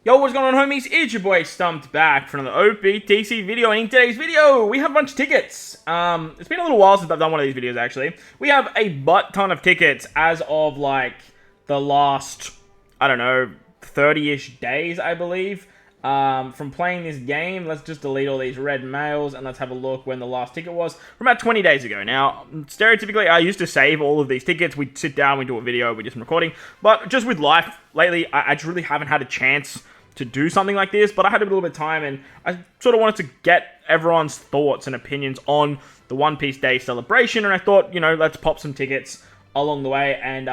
Yo, what's going on, homies? It's your boy Stumped back for another OPTC video, and in today's video, we have a bunch of tickets. It's been a little while since I've done one of these videos, actually. We have a butt ton of tickets as of, like, the last, I don't know, 30-ish days, I believe. From playing this game. Let's just delete all these red mails, and let's have a look when the last ticket was. From about 20 days ago. Now, stereotypically, I used to save all of these tickets. We'd sit down, we'd do a video, we'd do some recording. But just with life, lately, I just really haven't had a chance to do something like this. But I had a little bit of time, and I sort of wanted to get everyone's thoughts and opinions on the One Piece Day celebration. And I thought, you know, let's pop some tickets along the way, and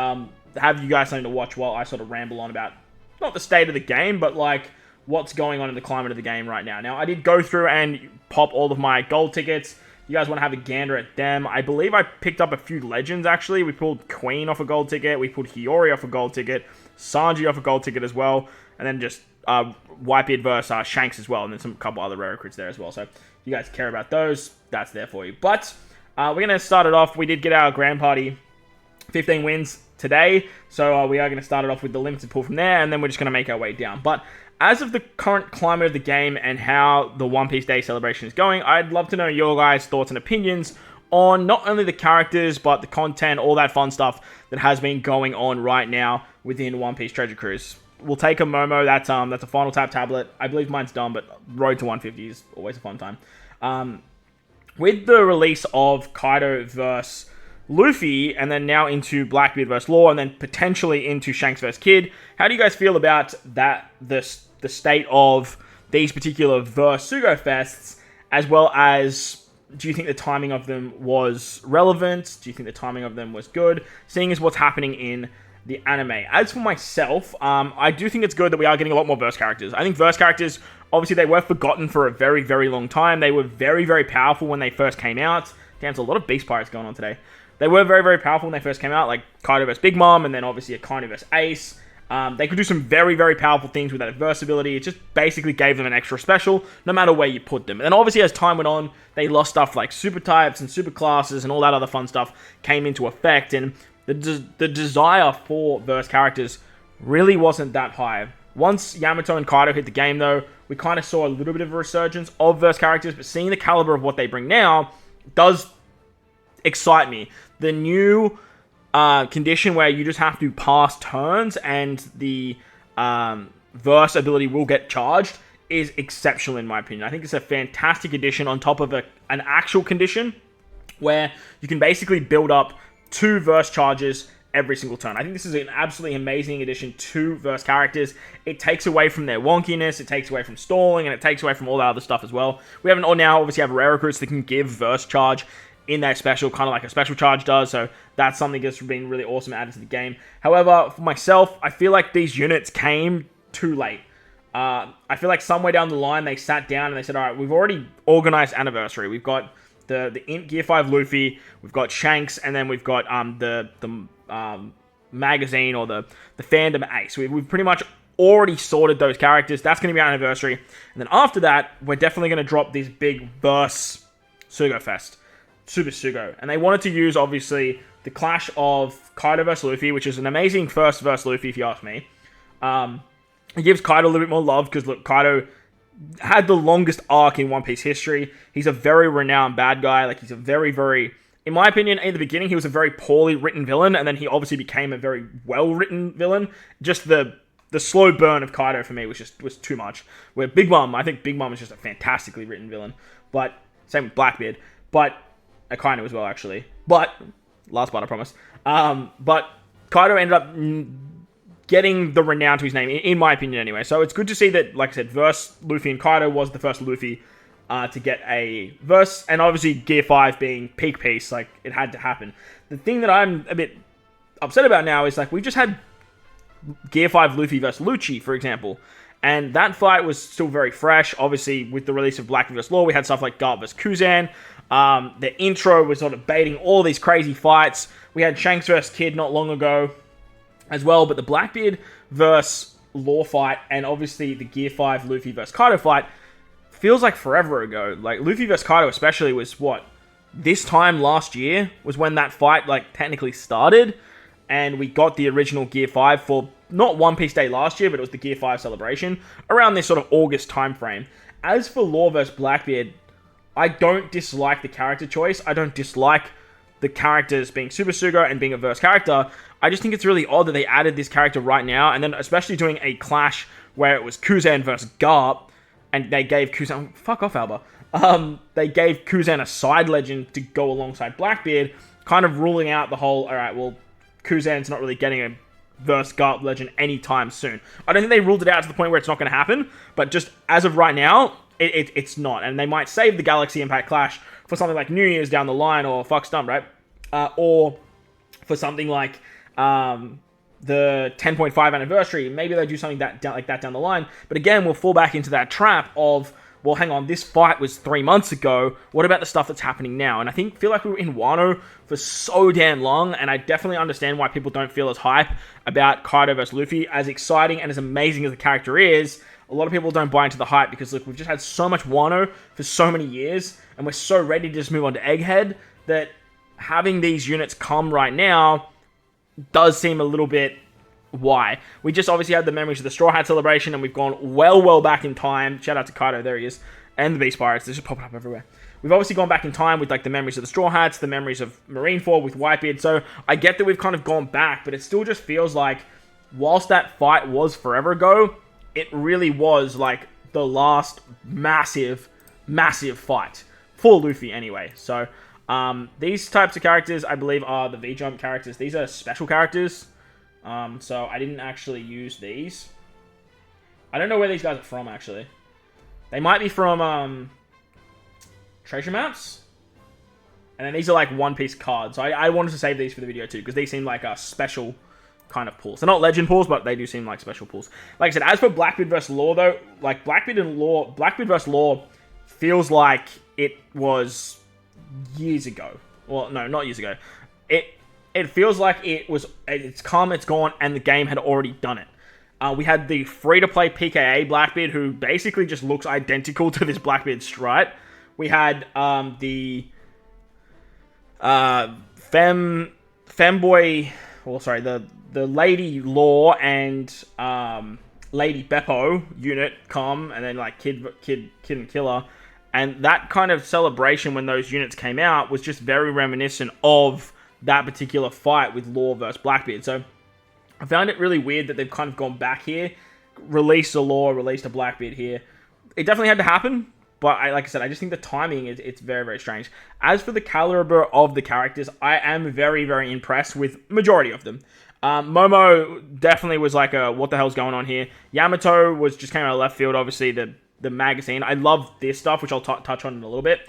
have you guys something to watch while I sort of ramble on about, not the state of the game, but like, what's going on in the climate of the game right now. Now, I did go through and pop all of my gold tickets. You guys want to have a gander at them. I believe I picked up a few legends, actually. We pulled Queen off a gold ticket. We pulled Hiyori off a gold ticket. Sanji off a gold ticket as well. And then just Whitebeard versus Shanks as well. And then some couple other rare recruits there as well. So if you guys care about those, that's there for you. But we're going to start it off. We did get our Grand Party 15 wins today. So we are going to start it off with the limited pool from there. And then we're just going to make our way down. But as of the current climate of the game and how the One Piece Day celebration is going, I'd love to know your guys' thoughts and opinions on not only the characters, but the content, all that fun stuff that has been going on right now within One Piece Treasure Cruise. We'll take a Momo, that's a Final Tap tablet. I believe mine's done, but Road to 150 is always a fun time. With the release of Kaido vs. Luffy, and then now into Blackbeard vs. Law, and then potentially into Shanks vs. Kid, how do you guys feel about that, the state of these particular Versugo Fests, as well as, do you think the timing of them was relevant? Do you think the timing of them was good, seeing as what's happening in the anime? As for myself, I do think it's good that we are getting a lot more verse characters. I think verse characters, obviously, they were forgotten for a very, very long time. They were very, very powerful when they first came out. Damn, there's a lot of Beast Pirates going on today. They were very, very powerful when they first came out, like Kaido vs. Big Mom, and then obviously a Kaido vs. Ace. They could do some very, very powerful things with that verse ability. It just basically gave them an extra special, no matter where you put them. And then obviously, as time went on, they lost stuff like super types and super classes and all that other fun stuff came into effect. And the desire for verse characters really wasn't that high. Once Yamato and Kaido hit the game, though, we kind of saw a little bit of a resurgence of verse characters. But seeing the caliber of what they bring now does excite me. The new condition where you just have to pass turns and the verse ability will get charged is exceptional in my opinion. I think it's a fantastic addition on top of an actual condition where you can basically build up 2 verse charges every single turn. I think this is an absolutely amazing addition to verse characters. It takes away from their wonkiness, it takes away from stalling, and it takes away from all that other stuff as well. We haven't now obviously have rare recruits that can give verse charge in their special, kind of like a special charge does, so that's something that's been really awesome added to the game. However, for myself, I feel like these units came too late. I feel like somewhere down the line, they sat down and they said, alright, we've already organized Anniversary. We've got the Int Gear 5 Luffy, we've got Shanks, and then we've got the magazine or the fandom Ace. We've pretty much already sorted those characters. That's going to be our Anniversary. And then after that, we're definitely going to drop this big verse Sugo Fest. Super Sugo. And they wanted to use, obviously, the clash of Kaido vs. Luffy, which is an amazing first versus Luffy, if you ask me. It gives Kaido a little bit more love, because, look, Kaido had the longest arc in One Piece history. He's a very renowned bad guy. Like, he's a very, very... In my opinion, in the beginning, he was a very poorly written villain, and then he obviously became a very well-written villain. Just the slow burn of Kaido, for me, was too much. Where Big Mom, I think Big Mom is just a fantastically written villain. But, same with Blackbeard. But... Kaido as well, actually. But, last part, I promise. But Kaido ended up getting the renown to his name, in my opinion anyway. So it's good to see that, like I said, verse Luffy and Kaido was the first Luffy to get a verse. And obviously Gear 5 being peak piece, like, it had to happen. The thing that I'm a bit upset about now is, like, we just had Gear 5 Luffy versus Lucci, for example. And that fight was still very fresh. Obviously, with the release of Black vs. Law, we had stuff like Garp vs. Kuzan. The intro was sort of baiting all these crazy fights. We had Shanks vs. Kid not long ago as well. But the Blackbeard vs. Law fight, and obviously the Gear 5 Luffy vs. Kaido fight, feels like forever ago. Like, Luffy vs. Kaido especially was, what, this time last year was when that fight, like, technically started. And we got the original Gear 5 for not One Piece Day last year, but it was the Gear 5 celebration, around this sort of August time frame. As for Law vs. Blackbeard, I don't dislike the character choice. I don't dislike the characters being Super Sugo and being a verse character. I just think it's really odd that they added this character right now, and then especially doing a clash where it was Kuzen versus Garp, and they gave Kuzen... Fuck off, Alba. They gave Kuzen a side legend to go alongside Blackbeard, kind of ruling out the whole, alright, well, Kuzen's not really getting a versus Garp legend anytime soon. I don't think they ruled it out to the point where it's not going to happen, but just as of right now, it's not. And they might save the Galaxy Impact Clash for something like New Year's down the line, or fuck Stump, right? Or for something like the 10.5 anniversary. Maybe they do something like that down the line. But again, we'll fall back into that trap of, well, hang on, this fight was 3 months ago. What about the stuff that's happening now? And I feel like we were in Wano for so damn long, and I definitely understand why people don't feel as hype about Kaido vs. Luffy. As exciting and as amazing as the character is, a lot of people don't buy into the hype because, look, we've just had so much Wano for so many years, and we're so ready to just move on to Egghead, that having these units come right now does seem a little bit... Why? We just obviously had the memories of the Straw Hat celebration, and we've gone well back in time. Shout out to Kaido, there he is. And the Beast Pirates, they're just popping up everywhere. We've obviously gone back in time with like the memories of the Straw Hats, the memories of Marineford with Whitebeard, so I get that we've kind of gone back, but it still just feels like, whilst that fight was forever ago, it really was like the last massive fight. For Luffy anyway. So, these types of characters, I believe, are the V-Jump characters. These are special characters. So I didn't actually use these. I don't know where these guys are from, actually. They might be from, treasure maps. And then these are like One Piece cards. So I wanted to save these for the video too, because these seem like special kind of pulls. They're not legend pulls, but they do seem like special pulls. Like I said, as for Blackbeard vs. Law, though, like Blackbeard vs. Law feels like it was years ago. Well, no, not years ago. It feels like it's come, it's gone, and the game had already done it. We had the free-to-play PKA Blackbeard, who basically just looks identical to this Blackbeard Strike. We had the femboy, well, sorry, the Lady Law and Lady Beppo unit come, and then like Kid and Killer, and that kind of celebration when those units came out was just very reminiscent of that particular fight with Law versus Blackbeard. So I found it really weird that they've kind of gone back here, released a Law, released a Blackbeard here. It definitely had to happen, but like I said, I just think the timing it's very strange. As for the caliber of the characters, I am very impressed with majority of them. Momo definitely was like what the hell's going on here. Yamato was just came out of left field, obviously the magazine. I love this stuff, which I'll touch on in a little bit.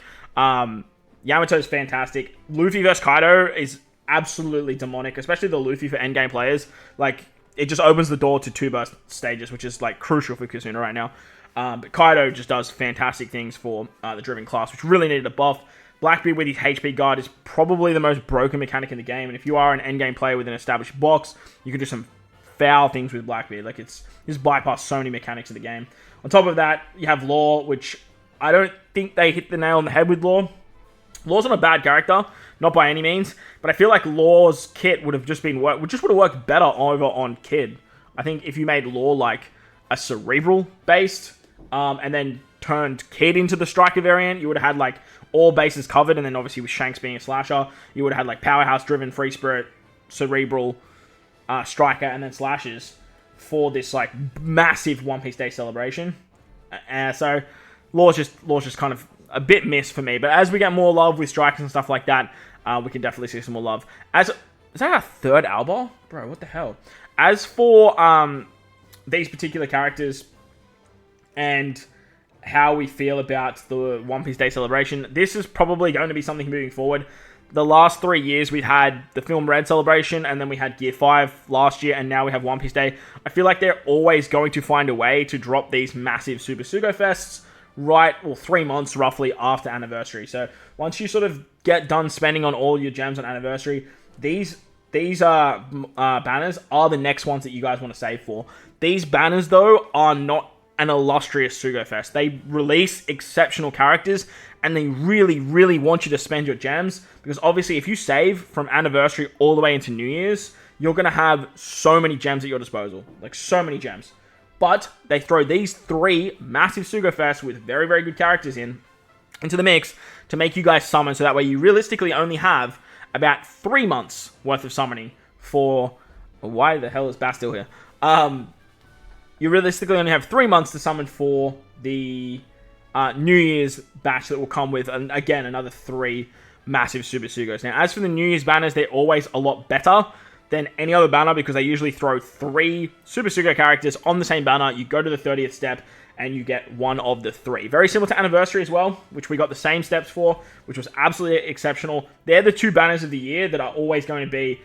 Yamato's fantastic. Luffy vs. Kaido is absolutely demonic, especially the Luffy for endgame players. Like, it just opens the door to 2 burst stages, which is like crucial for Kusuna right now. But Kaido just does fantastic things for the Driven class, which really needed a buff. Blackbeard with his HP guard is probably the most broken mechanic in the game, and if you are an endgame player with an established box, you can do some foul things with Blackbeard. Like, it's bypassed so many mechanics of the game. On top of that, you have Law, which I don't think they hit the nail on the head with Law. Law's not a bad character, not by any means, but I feel like Law's kit would have would have worked better over on Kid. I think if you made Law like a cerebral based, and then turned Kid into the striker variant, you would have had like all bases covered, and then obviously with Shanks being a slasher, you would have had like powerhouse driven, free spirit, cerebral, striker, and then slashes for this like massive One Piece Day celebration. So Law's just kind of a bit missed for me, but as we get more love with strikers and stuff like that, we can definitely see some more love. Is that our 3rd Alba? Bro, what the hell? As for these particular characters and how we feel about the One Piece Day celebration, this is probably going to be something moving forward. The last 3 years, we've had the Film Red celebration, and then we had Gear 5 last year, and now we have One Piece Day. I feel like they're always going to find a way to drop these massive Super Sugo Fests 3 months roughly after anniversary. So once you sort of get done spending on all your gems on anniversary, these banners are the next ones that you guys want to save for. These banners, though, are not an illustrious Sugo Fest. They release exceptional characters, and they really want you to spend your gems, because obviously if you save from anniversary all the way into New Year's, you're going to have so many gems at your disposal. Like, so many gems. But they throw these 3 massive Sugo Fests with very, very good characters into the mix to make you guys summon, so that way you realistically only have about 3 months worth of summoning for... Why the hell is Bastille here? You realistically only have 3 months to summon for the New Year's batch that will come with, again, another 3 massive Super Sugos. Now, as for the New Year's banners, they're always a lot better than any other banner because they usually throw 3 Super Sugo characters on the same banner. You go to the 30th step and you get one of the 3. Very similar to Anniversary as well, which we got the same steps for, which was absolutely exceptional. They're the 2 banners of the year that are always going to be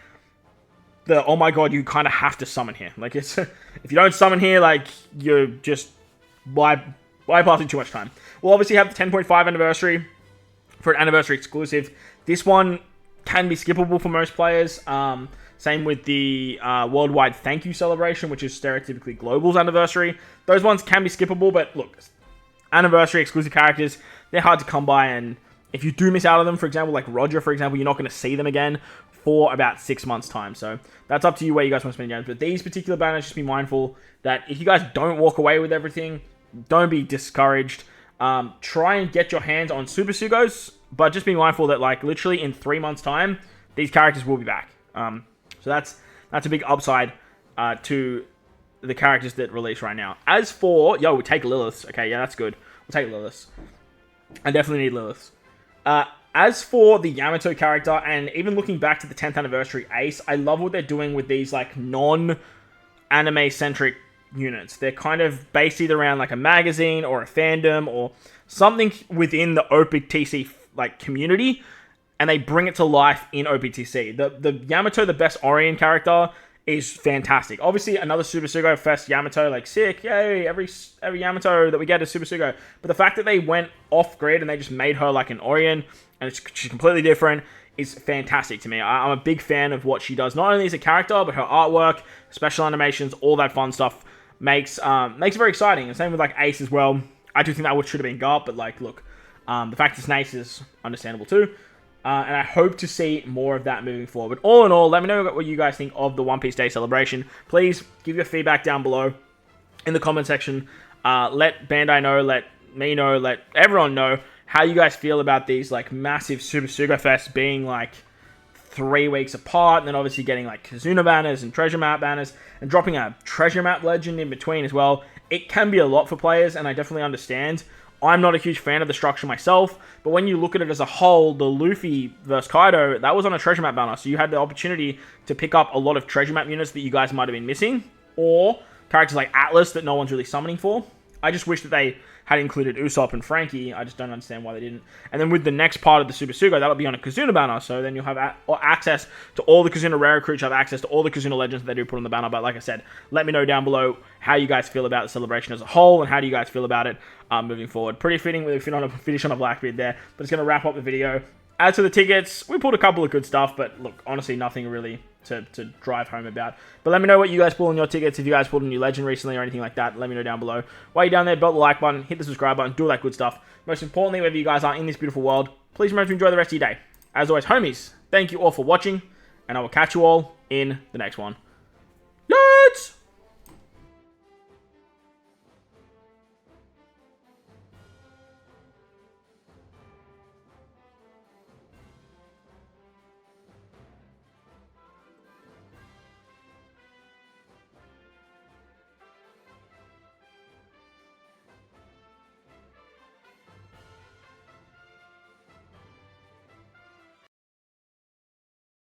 the, oh my god, you kind of have to summon here. Like, it's if you don't summon here, like, you're just bypassing too much time. We'll obviously have the 10.5 Anniversary for an Anniversary exclusive. This one can be skippable for most players. Same with the Worldwide Thank You Celebration, which is stereotypically Global's Anniversary. Those ones can be skippable, but look, Anniversary exclusive characters, they're hard to come by, and if you do miss out on them, for example, like Roger, for example, you're not going to see them again for about 6 months' time. So that's up to you where you guys want to spend your games. But these particular banners, just be mindful that if you guys don't walk away with everything, don't be discouraged. Try and get your hands on Super Sugos, but just be mindful that, like, literally in 3 months' time, these characters will be back. So that's a big upside to the characters that release right now. As for... Yo, we take Lilith. Okay, yeah, that's good. We'll take Lilith. I definitely need Lilith. As for the Yamato character, and even looking back to the 10th anniversary Ace, I love what they're doing with these, like, non-anime-centric units. They're kind of based either around, like, a magazine or a fandom or something within the OPTC, like, community, and they bring it to life in OPTC. The Yamato, the best Orion character, is fantastic. Obviously, another Super Sugo Fest Yamato, like, sick, yay, every Yamato that we get is Super Sugo. But the fact that they went off-grid and they just made her like an Orion, and she's completely different, is fantastic to me. I'm a big fan of what she does, not only as a character, but her artwork, special animations, all that fun stuff makes it very exciting. And same with, like, Ace as well. I do think that should have been Garp, but, like, look, the fact it's Ace is understandable too. And I hope to see more of that moving forward. But all in all, let me know what you guys think of the One Piece Day celebration. Please give your feedback down below in the comment section. Let Bandai know, let me know, let everyone know how you guys feel about these, like, massive Super Sugo Fest being, like, 3 weeks apart, and then obviously getting, like, Kazuna banners and treasure map banners, and dropping a treasure map legend in between as well. It can be a lot for players, and I definitely understand. I'm not a huge fan of the structure myself, but when you look at it as a whole, the Luffy vs. Kaido, that was on a treasure map banner, so you had the opportunity to pick up a lot of treasure map units that you guys might have been missing, or characters like Atlas that no one's really summoning for. I just wish that they had included Usopp and Frankie. I just don't understand why they didn't. And then with the next part of the Super Sugo, that'll be on a Kazuna banner, so then you'll have access to all the Kazuna rare recruits, have access to all the Kazuna legends that they do put on the banner. But like I said, let me know down below how you guys feel about the celebration as a whole, and how do you guys feel about it moving forward. Pretty fitting with a finish on a Blackbeard there, but it's going to wrap up the video. As for the tickets, we pulled a couple of good stuff, but look, honestly, nothing really to drive home about. But let me know what you guys pulled on your tickets. If you guys pulled a new legend recently or anything like that, let me know down below. While you're down there, belt the like button, hit the subscribe button, do all that good stuff. Most importantly, wherever you guys are in this beautiful world, please remember to enjoy the rest of your day. As always, homies, thank you all for watching, and I will catch you all in the next one. Let's